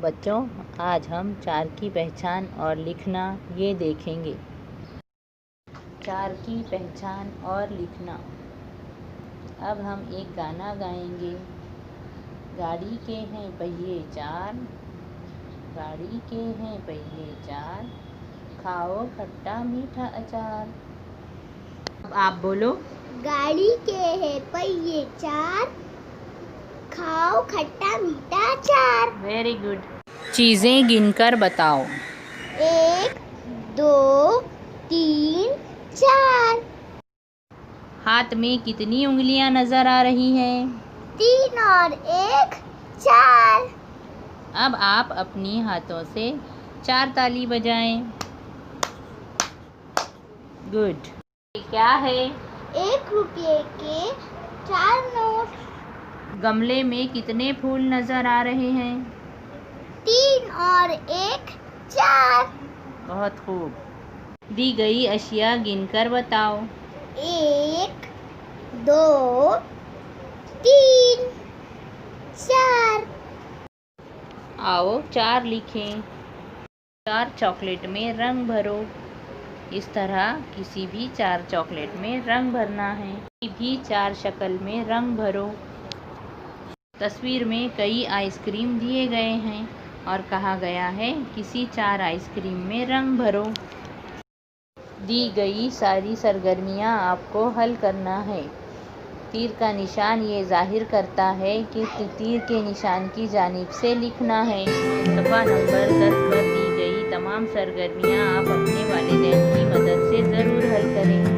बच्चों, आज हम चार की पहचान और लिखना ये देखेंगे। चार की पहचान और लिखना। अब हम एक गाना गाएंगे। गाड़ी के हैं पहिए चार, गाड़ी के हैं पहिए चार, खाओ खट्टा मीठा अचार। अब आप बोलो। गाड़ी के हैं पहिए चार, खाओ खट्टा मीठा अचार। Very good. चीज़ें गिनकर बताओ। 1, 2, 3, 4। हाथ में कितनी उंगलियां नजर आ रही हैं? 3 और 1, 4। अब आप अपनी हाथों से 4 ताली बजाएं। गुड। क्या है? 1 रुपये के 4 नोट। गमले में कितने फूल नजर आ रहे हैं? 3 और 1, 4। बहुत खूब। दी गई अशिया गिनकर बताओ। 1, 2, 3, 4। आओ 4 लिखें। 4 चॉकलेट में रंग भरो। इस तरह किसी भी 4 चॉकलेट में रंग भरना है। किसी भी 4 शक्ल में रंग भरो। तस्वीर में कई आइसक्रीम दिए गए हैं और कहा गया है किसी 4 आइसक्रीम में रंग भरो। दी गई सारी सरगर्मियां आपको हल करना है। तीर का निशान ये जाहिर करता है कि तीर के निशान की जानिब से लिखना है। सफ़ा नंबर 10 पर दी गई तमाम सरगर्मियां आप अपने वालिदैन की मदद से ज़रूर हल करें।